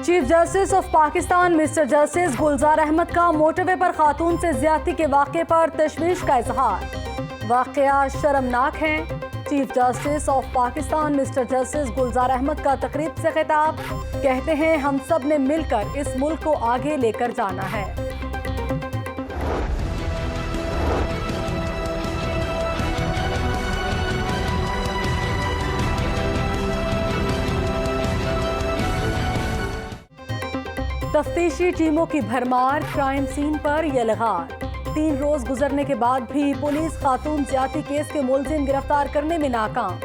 Chief justice of Pakistan mister justice Gulzar Ahmed کا motor وے پر خاتون سے زیادتی کے واقعے پر تشویش کا اظہار۔ واقعہ شرمناک ہے۔ Chief justice of Pakistan mister justice Gulzar Ahmed کا تقریب سے خطاب، کہتے ہیں ہم سب نے مل کر اس ملک کو آگے لے کر جانا ہے۔ تفتیشی ٹیموں کی بھرمار، کرائم سین پر یلغار۔ 3 روز گزرنے کے بعد بھی پولیس خاتون زیادتی کیس کے ملزم گرفتار کرنے میں ناکام۔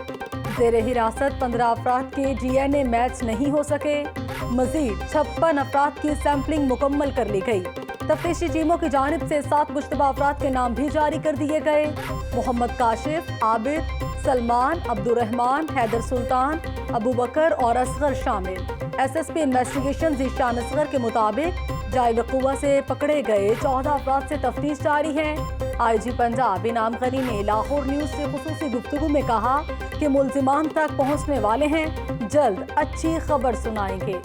زیر حراست 15 افراد کے DNA میچ نہیں ہو سکے۔ مزید 56 افراد کی سیمپلنگ مکمل کر لی گئی۔ تفتیشی ٹیموں کی جانب سے 7 مشتبہ افراد کے نام بھی جاری کر دیے گئے۔ محمد کاشف، عابد، سلمان، عبدالرحمان، حیدر سلطان، ابوبکر اور اصغر شامل۔ SSP انویسٹیگیشن ذیشان اصغر کے مطابق جائے وقوع سے پکڑے گئے 14 افراد سے تفتیش جاری ہے۔ IG پنجاب انعام غنی نے لاہور نیوز سے خصوصی گفتگو میں کہا کہ ملزمان تک پہنچنے والے ہیں، جلد اچھی خبر سنائیں گے۔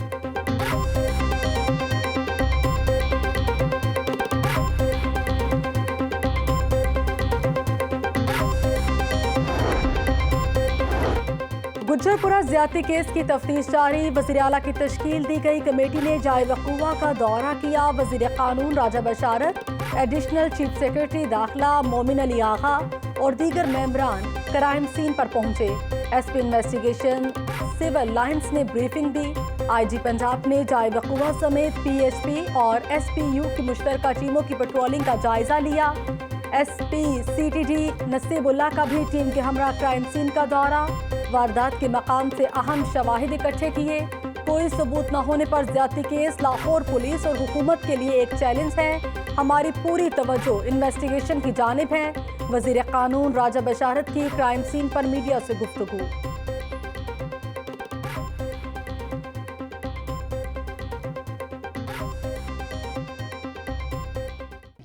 گجرپورہ زیادتی کیس کی تفتیش جاری، وزیر اعلیٰ کی تشکیل دی گئی کمیٹی نے جائے وقوع کا دورہ کیا۔ وزیر قانون راجہ بشارت، ایڈیشنل چیف سیکرٹری داخلہ مومن علی آغا اور دیگر ممبران کرائم سین پر پہنچے۔ SP انویسٹیگیشن سول لائنز نے بریفنگ دی۔ IG پنجاب نے جائے وقوع سمیت PHP اور SPU کی مشترکہ ٹیموں کی پیٹرولنگ کا جائزہ لیا۔ SP CTD نصیب اللہ کا بھی ٹیم کے ہمراہ کرائم سین کا دورہ، واردات کے مقام سے اہم شواہد اکٹھے کیے۔ کوئی ثبوت نہ ہونے پر زیادتی کیس لاہور پولیس اور حکومت کے لیے ایک چیلنج ہے، ہماری پوری توجہ انویسٹیگیشن کی جانب ہے۔ وزیر قانون راجہ بشارت کی کرائم سین پر میڈیا سے گفتگو۔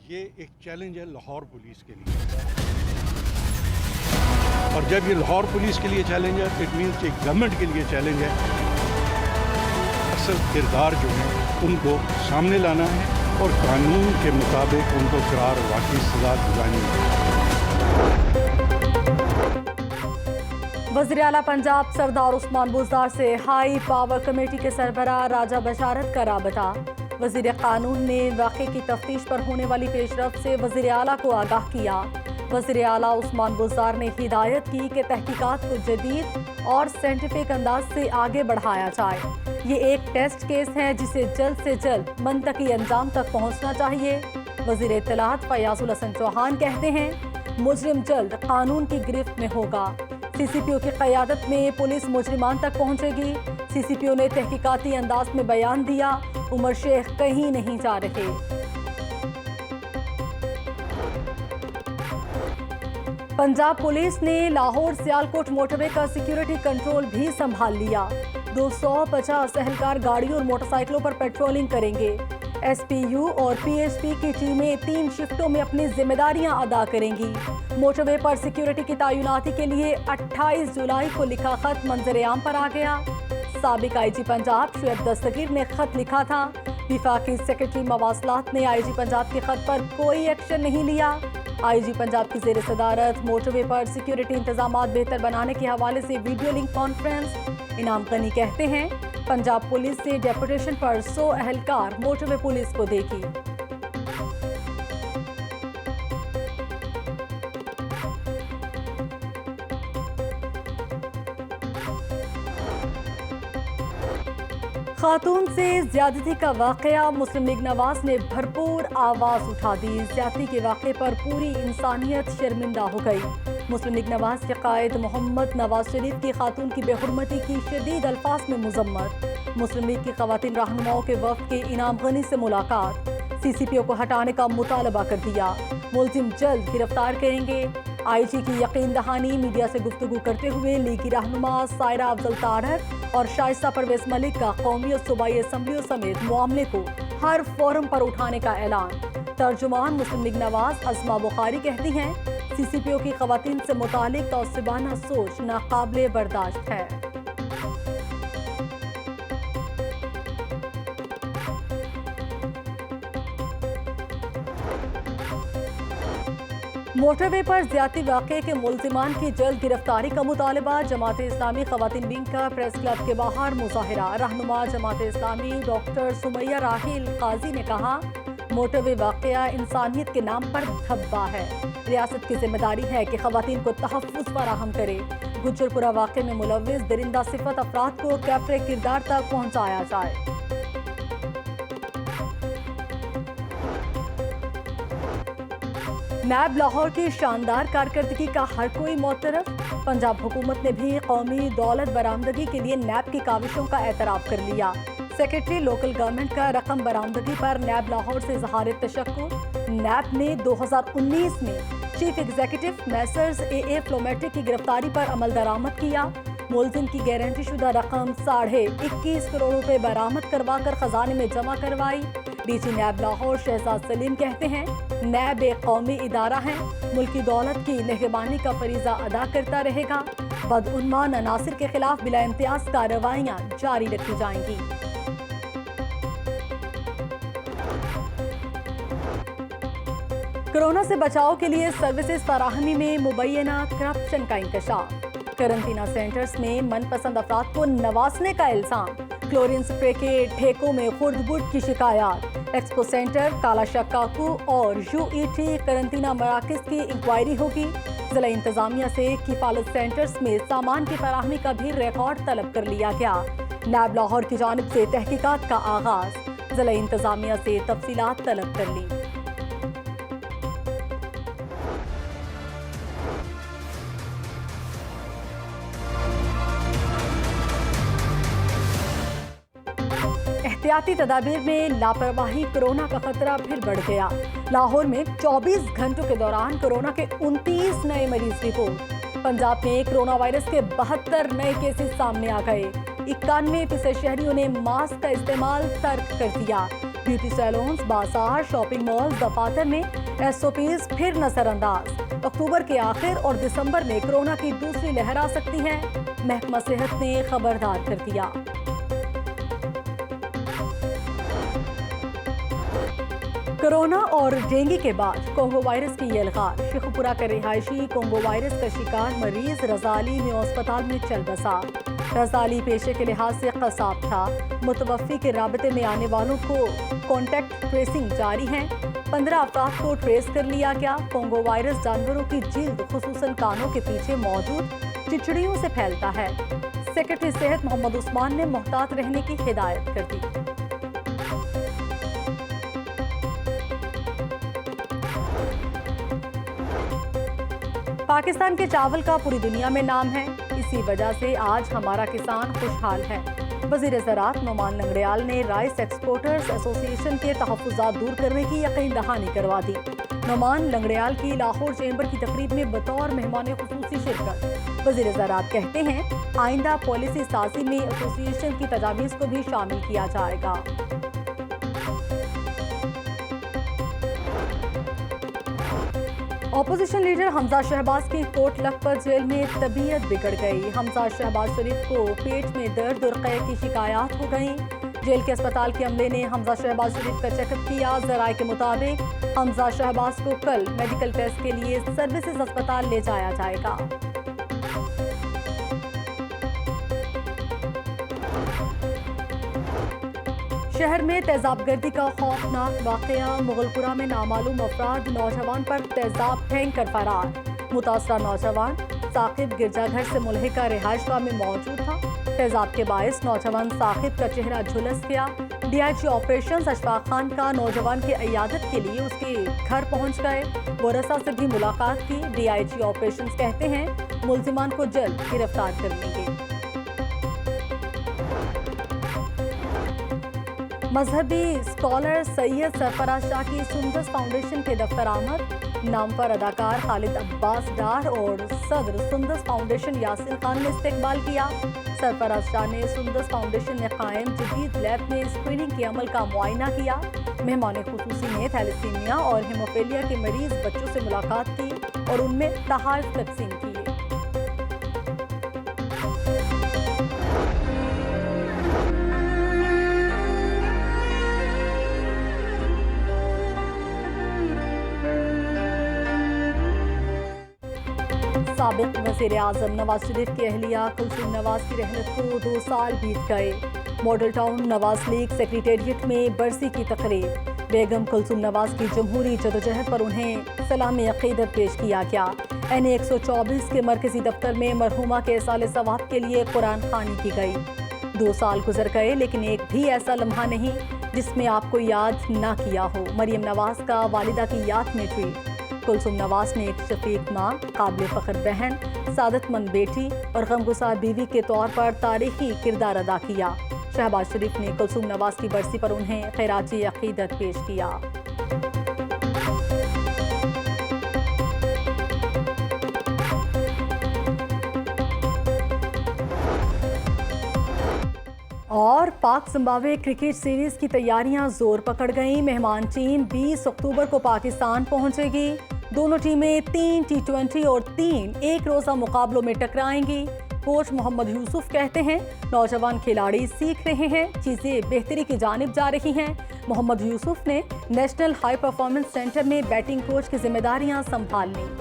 یہ ایک چیلنج ہے لاہور پولیس کے لیے، اور جب یہ لاہور پولیس کے لیے چیلنج ہے اٹ مینس کہ گورنمنٹ کے لیے چیلنج ہے۔ اصل کردار جو ہیں ان کو سامنے لانا ہے اور قانون کے مطابق ان کو قرار واقعی سزا دلانی ہے۔ وزیر اعلیٰ پنجاب سردار عثمان بزدار سے ہائی پاور کمیٹی کے سربراہ راجہ بشارت کا رابطہ۔ وزیر قانون نے واقعے کی تفتیش پر ہونے والی پیش رفت سے وزیر اعلیٰ کو آگاہ کیا۔ وزیر اعلیٰ عثمان بزدار نے ہدایت کی کہ تحقیقات کو جدید اور سائنٹیفک انداز سے آگے بڑھایا جائے۔ یہ ایک ٹیسٹ کیس ہے جسے جلد سے جلد منطقی انجام تک پہنچنا چاہیے۔ وزیر اطلاعات فیاض الحسن چوہان کہتے ہیں مجرم جلد قانون کی گرفت میں ہوگا۔ CCPO کی قیادت میں پولیس مجرمان تک پہنچے گی۔ CCPO نے تحقیقاتی انداز میں بیان دیا، عمر شیخ کہیں نہیں جا رہے۔ پنجاب پولیس نے لاہور سیالکوٹ موٹر وے کا سیکیورٹی کنٹرول بھی سنبھال لیا۔ 250 اہلکار گاڑیوں اور موٹر سائیکلوں پر پیٹرولنگ کریں گے۔ SPU اور PHP کی ٹیمیں 3 شفٹوں میں اپنی ذمہ داریاں ادا کریں گی۔ موٹر وے پر سیکیورٹی کی تعیناتی کے لیے 28 جولائی کو لکھا خط منظر عام پر آ گیا۔ سابق IG پنجاب شعیب دستگیر نے خط لکھا تھا۔ وفاقی سیکرٹری مواصلات نے IG پنجاب کے خط پر کوئی ایکشن نہیں لیا۔ IG پنجاب کی زیر صدارت موٹر وے پر سیکیورٹی انتظامات بہتر بنانے کے حوالے سے ویڈیو لنک کانفرنس۔ انعام غنی کہتے ہیں پنجاب پولیس سے ڈیپوٹیشن پر 100 اہلکار موٹر وے پولیس کو دے گی۔ خاتون سے زیادتی کا واقعہ، مسلم لیگ نواز نے بھرپور آواز اٹھا دی۔ زیادتی کے واقعے پر پوری انسانیت شرمندہ ہو گئی۔ مسلم لیگ نواز کے قائد محمد نواز شریف کی خاتون کی بے حرمتی کی شدید الفاظ میں مذمت۔ مسلم لیگ کی خواتین رہنماؤں کے وفد کی انعام غنی سے ملاقات۔ CCPO کو ہٹانے کا مطالبہ کر دیا، ملزم جلد گرفتار کریں گے۔ IG کی یقین دہانی، میڈیا سے گفتگو کرتے ہوئے لیگی رہنما سائرہ افضل طاہر اور شائستہ پرویز ملک کا قومی اور صوبائی اسمبلیوں سمیت معاملے کو ہر فورم پر اٹھانے کا اعلان۔ ترجمان مسلم لیگ نواز عظمہ بخاری کہتی ہیں CCPO کی خواتین سے متعلق تعصبانہ سوچ ناقابل برداشت ہے۔ موٹر وے پر زیادتی واقعے کے ملزمان کی جلد گرفتاری کا مطالبہ، جماعت اسلامی خواتین ونگ کا پریس کلب کے باہر مظاہرہ۔ رہنما جماعت اسلامی ڈاکٹر سمیہ راحیل قاضی نے کہا، موٹر وے واقعہ انسانیت کے نام پر دھبا ہے۔ ریاست کی ذمہ داری ہے کہ خواتین کو تحفظ فراہم کرے۔ گجرپورہ واقعے میں ملوث درندہ صفت افراد کو کیفر کردار تک پہنچایا جائے۔ نیب لاہور کی شاندار کارکردگی کا ہر کوئی معترف۔ پنجاب حکومت نے بھی قومی دولت برآمدگی کے لیے نیب کی کاوشوں کا اعتراف کر لیا۔ سیکرٹری لوکل گورنمنٹ کا رقم برآمدگی پر نیب لاہور سے اظہار تشکر۔ نیب نے 2019 میں چیف ایگزیکٹو میسرز اے فلومیٹک کی گرفتاری پر عمل درآمد کیا۔ ملزم کی گارنٹی شدہ رقم 21.5 کروڑ روپے برآمد کروا کر خزانے میں جمع کروائی۔ D C NAB Lahore Shehzad Saleem کہتے ہیں، نیب ایک قومی ادارہ ہے، ملکی دولت کی نگہبانی کا فریضہ ادا کرتا رہے گا۔ بدعنوان عناصر کے خلاف بلا امتیاز کارروائیاں جاری رکھی جائیں گی۔ کورونا سے بچاؤ کے لیے سروسز فراہمی میں مبینہ کرپشن کا انکشاف۔ قرنطینہ سینٹرز میں من پسند افراد کو نوازنے کا الزام۔ کلورین سپرے کے ٹھیکوں میں خرد برد کی شکایات۔ ایکسپو سینٹر، کالا شکاکو اور UET قرنطینہ مراکز کی انکوائری ہوگی۔ ضلع انتظامیہ سے کفالت سینٹرز میں سامان کی فراہمی کا بھی ریکارڈ طلب کر لیا گیا۔ نیب لاہور کی جانب سے تحقیقات کا آغاز، ضلع انتظامیہ سے تفصیلات طلب کر لی۔ احتیاطی تدابیر میں لاپرواہی، کورونا کا خطرہ پھر بڑھ گیا۔ لاہور میں 24 گھنٹوں کے دوران کورونا کے 29 نئے مریض رپورٹ۔ پنجاب میں کورونا وائرس کے 72 نئے کیسز سامنے آ گئے۔ 91% شہریوں نے ماسک کا استعمال ترک کر دیا۔ بیوٹی سیلونز، بازار، شاپنگ مال، دفاتر میں SOPs پھر نظر انداز۔ اکتوبر کے آخر اور دسمبر میں کورونا کی دوسری لہر آ سکتی ہے، محکمہ صحت نے خبردار کر دیا۔ کورونا اور ڈینگی کے بعد کونگو وائرس کی یہ الغار۔ شیخوپورہ کا رہائشی کونگو وائرس کا شکار مریض رضالی نیو اسپتال میں چل بسا۔ رضالی پیشے کے لحاظ سے قصاب تھا۔ متوفی کے رابطے میں آنے والوں کو کانٹیکٹ ٹریسنگ جاری ہے۔ 15 افراد کو ٹریس کر لیا گیا۔ کونگو وائرس جانوروں کی جلد خصوصاً کانوں کے پیچھے موجود چچڑیوں سے پھیلتا ہے۔ سیکرٹری صحت محمد عثمان نے محتاط رہنے کی ہدایت کر دی۔ پاکستان کے چاول کا پوری دنیا میں نام ہے، اسی وجہ سے آج ہمارا کسان خوشحال ہے۔ وزیر زراعت نعمان لنگڑیال نے رائس ایکسپورٹرز ایسوسی ایشن کے تحفظات دور کرنے کی یقین دہانی کروا دی۔ نعمان لنگڑیال کی لاہور چیمبر کی تقریب میں بطور مہمان خصوصی شرکت۔ وزیر زراعت کہتے ہیں، آئندہ پالیسی سازی میں ایسوسی ایشن کی تجاویز کو بھی شامل کیا جائے گا۔ اپوزیشن لیڈر حمزہ شہباز کی کوٹ لکھپت جیل میں طبیعت بگڑ گئی۔ حمزہ شہباز شریف کو پیٹ میں درد اور قے کی شکایات ہو گئیں۔ جیل کے اسپتال کے عملے نے حمزہ شہباز شریف کا چیک اپ کیا۔ ذرائع کے مطابق حمزہ شہباز کو کل میڈیکل ٹیسٹ کے لیے سروسز اسپتال لے جایا جائے گا۔ شہر میں تیزاب گردی کا خوفناک واقعہ۔ مغلپورہ میں نامعلوم افراد نوجوان پر تیزاب پھینک کر فرار۔ متاثرہ نوجوان ثاقب گرجا گھر سے ملحقہ رہائش گاہ میں موجود تھا۔ تیزاب کے باعث نوجوان ثاقب کا چہرہ جھلس گیا۔ DIG آپریشنز اشفاق خان کا نوجوان کی عیادت کے لیے اس کے گھر پہنچ گئے۔ ورثاء سے بھی ملاقات کی۔ DIG آپریشنز کہتے ہیں ملزمان کو جلد گرفتار کر لیں گے۔ مذہبی اسکالر سید سرفراز شاہ کی سندس فاؤنڈیشن کے دفتر آمد۔ نامور اداکار خالد عباس ڈار اور صدر سندس فاؤنڈیشن یاسین خان نے استقبال کیا۔ سرفراز شاہ نے سندس فاؤنڈیشن میں قائم جدید لیب میں اسکریننگ کے عمل کا معائنہ کیا۔ مہمان خصوصی نے تھیلیسیمیا اور ہیموفیلیا کے مریض بچوں سے ملاقات کی اور ان میں تحائف تقسیم کیے۔ سابق وزیر اعظم نواز شریف کی اہلیہ کلثوم نواز کی رحلت کو 2 سال بیت گئے۔ ماڈل ٹاؤن نواز لیگ سیکریٹریٹ میں برسی کی تقریب، بیگم کلثوم نواز کی جمہوری جدوجہد پر انہیں سلام عقیدت پیش کیا گیا۔ این 124 کے مرکزی دفتر میں مرحومہ کے اصالِ ثواب کے لیے قرآن خوانی کی گئی۔ 2 سال گزر گئے لیکن ایک بھی ایسا لمحہ نہیں جس میں آپ کو یاد نہ کیا ہو۔ مریم نواز کا والدہ کی یاد میں ٹویٹ۔ کلثوم نواز نے ایک شفیق ماں، قابل فخر بہن، سعادت مند بیٹی اور غمگسار بیوی کے طور پر تاریخی کردار ادا کیا۔ شہباز شریف نے کلثوم نواز کی برسی پر انہیں خراج عقیدت پیش کیا۔ اور پاک زمبابوے کرکٹ سیریز کی تیاریاں زور پکڑ گئیں۔ مہمان ٹیم 20 اکتوبر کو پاکستان پہنچے گی۔ دونوں ٹیمیں 3 T20 اور 3 ایک روزہ مقابلوں میں ٹکرائیں گی۔ کوچ محمد یوسف کہتے ہیں نوجوان کھلاڑی سیکھ رہے ہیں، چیزیں بہتری کی جانب جا رہی ہیں۔ محمد یوسف نے نیشنل ہائی پرفارمنس سینٹر میں بیٹنگ کوچ کی ذمہ داریاں سنبھال لیں۔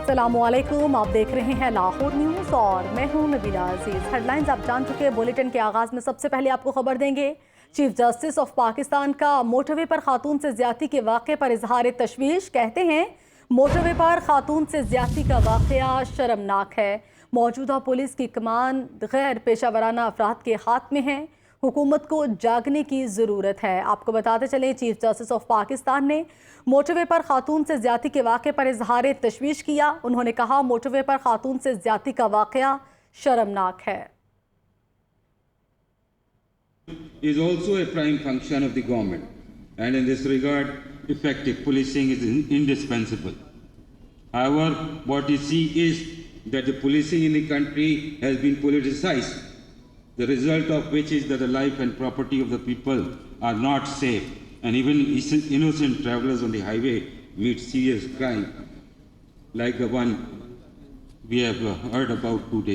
السلام علیکم، آپ دیکھ رہے ہیں لاہور نیوز اور میں ہوں نبیلہ عزیز۔ ہیڈ لائنز آپ جان چکے۔ بولیٹن کے آغاز میں سب سے پہلے آپ کو خبر دیں گے، چیف جسٹس آف پاکستان کا موٹر وے پر خاتون سے زیادتی کے واقعے پر اظہار تشویش۔ کہتے ہیں موٹر وے پر خاتون سے زیادتی کا واقعہ شرمناک ہے۔ موجودہ پولیس کی کمان غیر پیشہ ورانہ افراد کے ہاتھ میں ہے۔ حکومت کو جاگنے کی ضرورت ہے۔ آپ کو بتاتے چلیں چیف جسٹس آف پاکستان نے موٹر وے پر خاتون سے زیادتی کے واقعے پر اظہار تشویش کیا۔ انہوں نے کہا موٹر وے پر خاتون سے زیادتی کا واقعہ شرمناک ہے۔ is also a prime function of the government, and in this regard effective policing is indispensable. However, what we see is that the policing in the country has been politicized, the result of which is that the life and property of the people are not safe, and even innocent travelers on the highway meet serious crime like the one we have heard about 2 days